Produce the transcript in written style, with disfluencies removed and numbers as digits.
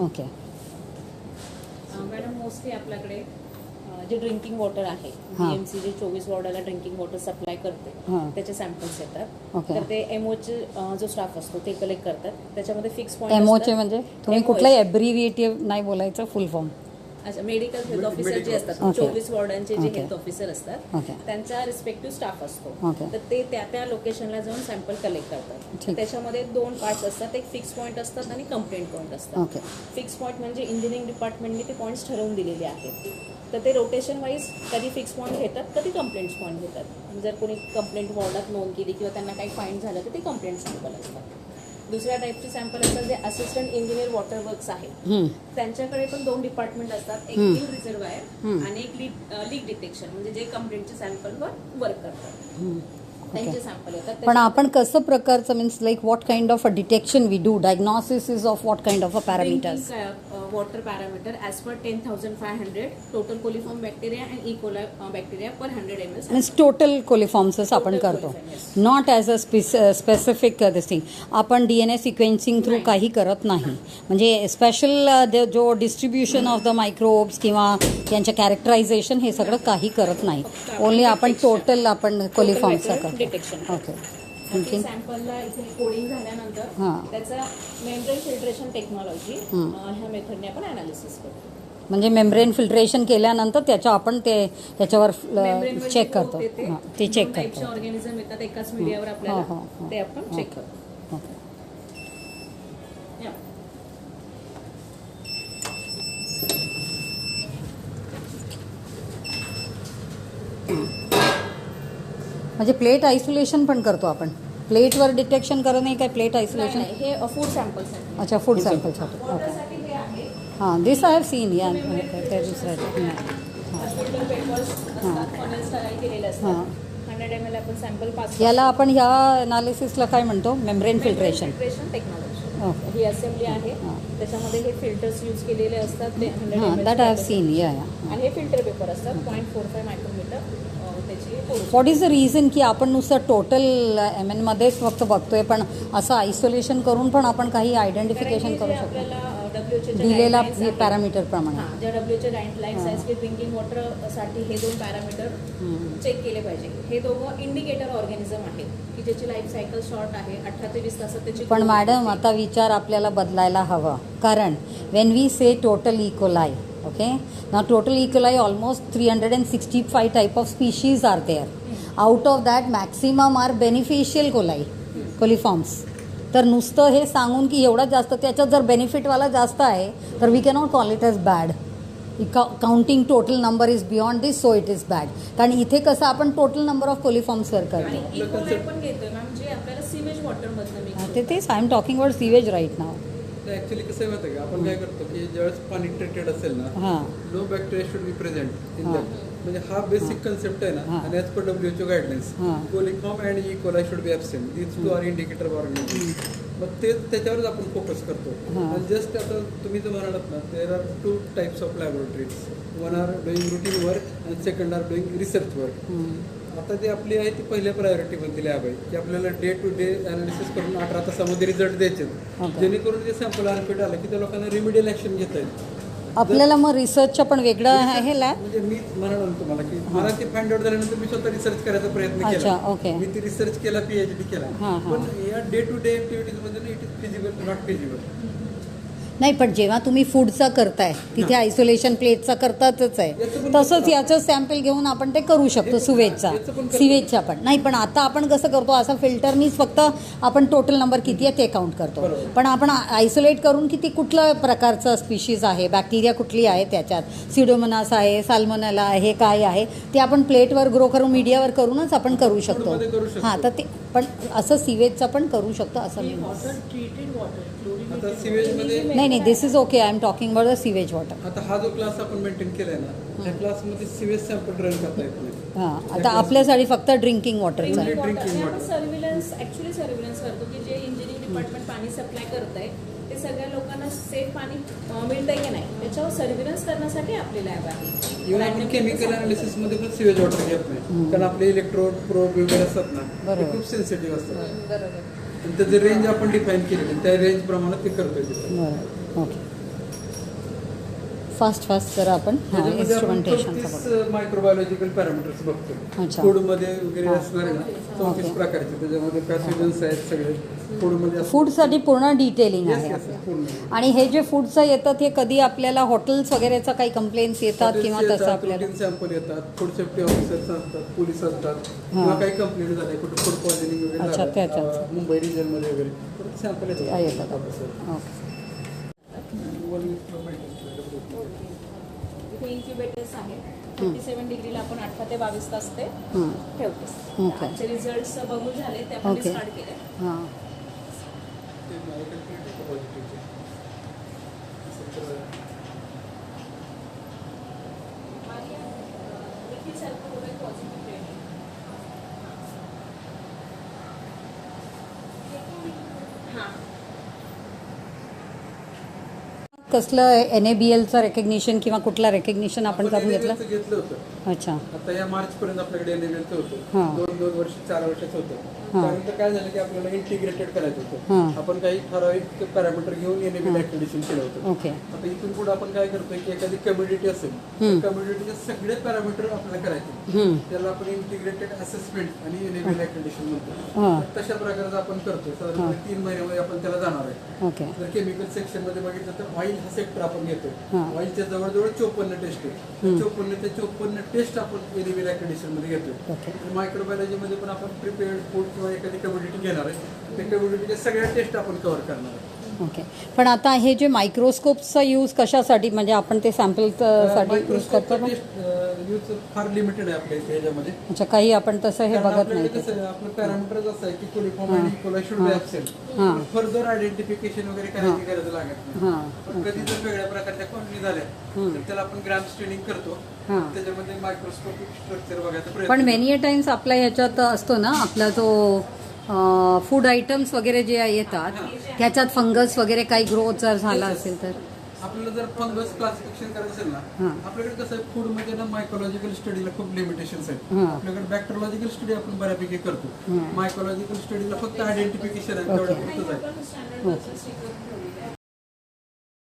Okay. Madam mostly आपल्याकडे जे drinking water आहे, BMC जे 24 वॉर्डाला ड्रिंकिंग वॉटर सप्लाय करते, त्याचे सॅम्पल्स येतात. तर ते एमओचे जो स्टाफ असतो ते कलेक्ट करतात. त्याच्यामध्ये फिक्स पॉईंट. एमओचे म्हणजे तुम्ही कुठलाही एब्रिव्हिएटिव्ह नाही बोलायचं, फुल फॉर्म. अच्छा, मेडिकल हेल्थ ऑफिसर जे असतात, 24 वॉर्डांचे जे हेल्थ ऑफिसर असतात, त्यांचा रिस्पेक्टिव्ह स्टाफ असतो. तर ते त्या लोकेशनला जाऊन सॅम्पल कलेक्ट करतात. त्याच्यामध्ये 2 पार्ट्स असतात, एक फिक्स पॉईंट असतात आणि कंप्लेंट पॉईंट असतात. फिक्स पॉईंट म्हणजे इंजिनिअरिंग डिपार्टमेंटने ते पॉईंट्स ठरवून दिलेले आहेत. तर ते रोटेशन वाईज कधी फिक्स पॉईंट घेतात, कधी कंप्लेंट्स पॉईंट घेतात. जर कोणी कंप्लेंट वॉर्डात नोंद केली किंवा त्यांना काही फाईन झालं तर ते कंप्लेंट सॅम्पल असतात. दुसऱ्या टाईपचे सॅम्पल असतात जे असिस्टंट इंजिनियर वॉटर वर्क्स आहेत, त्यांच्याकडे पण 2 डिपार्टमेंट असतात, एक लीक रिझर्वायर आणि एक लीक डिटेक्शन, म्हणजे जे कंप्लेंटच्या सॅम्पलवर वर्क करतात त्यांचे सॅम्पल येतात. पण आपण कसं प्रकारचं means like what kind of a detection we do, diagnosis is of what kind of a parameters? Water parameter as per 10,500 total coliform bacteria and E coli bacteria per 100 ml. Means total coliforms आपण करतो, not as a specific this thing. आपण DNA sequencing through काही करत नाही, म्हणजे special जो distribution of the microbes किंवा त्यांच्या कॅरेक्टरायझेशन हे सगळं काही करत नाही. ओनली आपण टोटल आपण कोलिफॉर्म्सचं करतो. डिटेक्शन. ओके. सॅम्पलला इथे कोडिंग झाल्यानंतर त्याचा मेम्ब्रेन फिल्ट्रेशन टेक्नॉलॉजी ह्या मेथडने आपण अनालिसिस करतो. म्हणजे मेम्ब्रेन फिल्ट्रेशन केल्यानंतर आपण त्याच्यावर चेक करतो. ते चेक करतो. ऑर्गॅनिझम येतात एकाच मीडियावर आपल्याला, ते आपण चेक करतो. म्हणजे प्लेट आयसोलेशन पण करतो आपण. प्लेटवर डिटेक्शन करत नाही काय, प्लेट आयसोलेशन? हे फूड सॅम्पल्स. अच्छा, फूड सॅम्पल्ससाठी. ओके. हां, दिस आय हॅव सीन. या ते दुसऱ्या. याला आपण ह्या अनालिसिसला काय म्हणतो? Membrane filtration technology. ही असेंब्ली आहे, त्याच्यामध्ये हे फिल्टर्स यूज केलेले असतात. ते 100 ml that I have seen. या आणि हे फिल्टर पेपर असतात 0.45 micrometre. What is the reason की आपण नुसतं टोटल MN मध्येच फक्त बघतोय, पण असं आयसोलेशन करून पण आपण काही आयडेंटिफिकेशन करू शकतो दिलेला पॅरामीटर प्रमाणे? ज्या WHOचे गाईडलाईन्स आहेत की ड्रिंकिंग वॉटर साठी हे 2 पॅरामीटर चेक केले पाहिजे. हे दोघं इंडिकेटर ऑर्गॅनिझम आहेत की ज्याची लाईफ सायकल शॉर्ट आहे, 18 ते 20 तासात त्याची. पण मॅडम आता विचार आपल्याला बदलायला हवा, कारण when we say total E coli, okay, now total E. coli almost 365 type of species are there. Out of that maximum are beneficial coliforms. तर नुसतं हे सांगून की एवढा जास्त, त्याच्यात जर बेनिफिटवाला जास्त आहे तर we cannot call it as bad. Counting total number is beyond this, so it is bad. कारण इथे कसं आपण टोटल नंबर ऑफ कोलिफॉर्म्सवर करतो. पण घेतोय मॅम, जे आपल्याला सीवेज वॉटर मधनं तेच I am talking about sewage right now. Actually कसं आहे माहिती आहे का, आपण काय करतो की ज्यावेळेस पाणी ट्रीटेड असेल ना, no bacteria should be present in that. म्हणजे हा बेसिक कन्सेप्ट आहे ना. आणि as per WHO guidelines coliform and E coli should be absent. These 2 are indicator organism. मग त्याच्यावरच आपण फोकस करतो. आणि जस्ट आता तुम्ही जो म्हणालात ना, there are 2 types of laboratories. One are doing routine work and second are doing research work. आता जे आपली आहे ती पहिल्या प्रायोरिटीमध्ये लॅब आहे की आपल्याला डे टू डे अनालिसिस करून 18 तासामध्ये रिझल्ट द्यायचे, जेणेकरून जे सॅम्पल अनफिट आलं की त्या लोकांना रिमिडियल ॲक्शन घेता येईल. आपल्याला मग रिसर्चचं पण वेगळं आहे लॅब? म्हणजे मी म्हणालो तुम्हाला की मला ते फाइंड आउट झाल्यानंतर मी स्वतः रिसर्च करायचा प्रयत्न केला. मी ती रिसर्च केला, PhD केला. पण या डे टू डे ऍक्टिव्हिटीजमध्ये it is feasible, not feasible. नाही, पण जेव्हा तुम्ही फूडचा करताय तिथे आयसोलेशन प्लेटचा करतातच आहे, तसंच याचं सॅम्पल घेऊन आपण ते करू शकतो. सिवेजचा पण नाही. पण आता आपण कसं करतो, असं फिल्टरनीच फक्त आपण टोटल नंबर किती आहे ते काउंट करतो. पण आपण आयसोलेट करून किती कुठल्या प्रकारचं स्पीशीज आहे, बॅक्टेरिया कुठली आहे, त्याच्यात सिडोमोनास आहे, साल्मोनेला आहे, काय आहे ते आपण प्लेटवर ग्रो करून मीडियावर करूनच आपण करू शकतो. हां, तर ते पण असं सिवेजचं पण करू शकतो असं मी. आता सिवेजमध्ये नाही, this is okay. I am talking about the sewage water. आता हा जो क्लास आपण मेंटेन केलाय ना, त्या क्लासमध्ये सिवेज सॅम्पल रन करता येत नाही. हां, आता आपल्यासाठी फक्त ड्रिंकिंग वॉटरचं आहे. सर्व्हिलन्स करतो की जे इंजिनिअरिंग डिपार्टमेंट पाणी सप्लाय करत आहे ते सगळ्या लोकांना सेफ पाणी मिळतंय की नाही त्याच्यावर सर्व्हिलन्स करण्यासाठी आपली लॅब आहे. इव्हन आपण केमिकल अनालिसिसमध्ये पण सिवेज वॉटर घेत नाही, कारण आपले इलेक्ट्रोड प्रोब वगैरे असतात ना, ते खूप सेन्सिटिव्ह असतात. बरोबर. त्याचं रेंज आपण डिफाईन केलेली, त्या रेंज प्रमाणे ते करतोय. बरं, ओके. फास्ट जरा आपण इन्स्ट्रुमेंटेशनचं बघू. मायक्रोबायोलॉजिकल पॅरामीटर्स बघतो. अच्छा. फूडमध्ये वगैरे असणार आहे ना 34 प्रकारचे, त्याच्यामध्ये पॅथोजन्स आहेत सगळे फूडमध्ये. फूडसाठी पूर्ण डिटेलिंग आहे पूर्ण. आणि हे जे फूडचं येतं ते कधी आपल्याला हॉटेल्स वगैरेचा काही कंप्लेंट्स येतात किंवा तसं आपल्याला सॅम्पल येतात, फूड सेफ्टी ऑफिसर्स असतात, पोलीस असतात, किंवा काही कंप्लेंट झाले कुठे फूड पॉयझनिंग वगैरे अच्छा, त्याच्यात. मुंबई रिजनमध्ये वगैरे सॅम्पल येतात. ओके. इथे इन्क्युबेटर्स आहेत. 37 डिग्रीला आपण 18 ते 22 तास ते ठेवतो. ओके. आमचे रिझल्ट्स बघून झाले ते आपण ओके. स्टार्ट केले. हां कसलं NABLचं रेकग्निशन किंवा कुठला रेकग्निशन आपण करून घेतलं? घेतलं होतं. अच्छा. आता या मार्च पर्यंत आपल्याकडे NABLचं होतं. हां. 2 वर्ष 4 वर्षाचं होतं. हां. त्यानंतर काय झालं की आपल्याला इंटिग्रेटेड करायचं होतं. हां. आपण काही ठराविक पॅरामीटर घेऊन NABL ऍक्टिव्हेशन केलं होतं. ओके. आता इथून पुढे आपण काय करतोय की एखादी कम्युनिटी असेल, कम्युनिटीचे सगळे पॅरामीटर आपल्याला करायचे. त्याला आपण इंटिग्रेटेड असेसमेंट आणि NABL ऍक्टिव्हेशन म्हणतो. हां. तर तशा प्रकारचं आपण करतोय. साधारण 3 महिन्यामध्ये आपण त्याला जाणार आहे. ओके. जर केमिकल सेक्शन मध्ये बघितलं तर ऑइल हा सेक्टर आपण घेतो. हां. ऑइलच्या जवळजवळ 54 टेस्ट आहे. 54 ते 54 टेस्ट आपण NABL ऍक्रेडिटेशन मध्ये घेतोय. ओके. मायक्रोबायोलॉजी मध्ये पण आपण प्रिपेअर्ड फूड किंवा एखादी कम्युनिटी घेणार आहे. त्या कम्युनिटीच्या सगळ्या टेस्ट आपण कव्हर करणार आहे. ओके. पण आता हे जे मायक्रोस्कोपचा यूज कशासाठी, म्हणजे आपण ते सॅम्पलसाठी यूज करतो ना? यूज फार लिमिटेड आहे आपल्या इथे ह्याच्यामध्ये. अच्छा, काही आपण तसं हे कारण बघत आपल्याकडे नाही. कसं आहे, आपलं पॅरामीटर्स असं आहे की कोलिफॉर्म आणि E coli should be absent. Further identification वगैरे करायची गरज लागत नाही. हां. पण कधी जर वेगळ्या प्रकारच्या कॉलनी झाल्या तर त्याला आपण ग्राम स्टेनिंग करतो. हां. त्याच्यामध्ये मायक्रोस्कोपिक स्ट्रक्चर बघायचा प्रयत्न पण मेनी टाइम्स आपल्या ह्याच्यात असतो ना, आपला जो फूड आयटम्स वगैरे जे येतात त्याच्यात फंगस वगैरे काही ग्रोथ जर झाला असेल तर आपल्याला जर फंगस क्लासिफिकेशन करायचं असेल ना, आपल्याकडे कसं आहे फूड मध्ये ना मायकोलॉजिकल स्टडीला खूप लिमिटेशन्स आहेत. आपल्याकडे बॅक्टेरियोलॉजिकल स्टडी आपण बऱ्यापैकी करतो. मायकोलॉजिकल स्टडीला फक्त आयडेंटिफिकेशन आहे, तेवढं पुरतच आहे.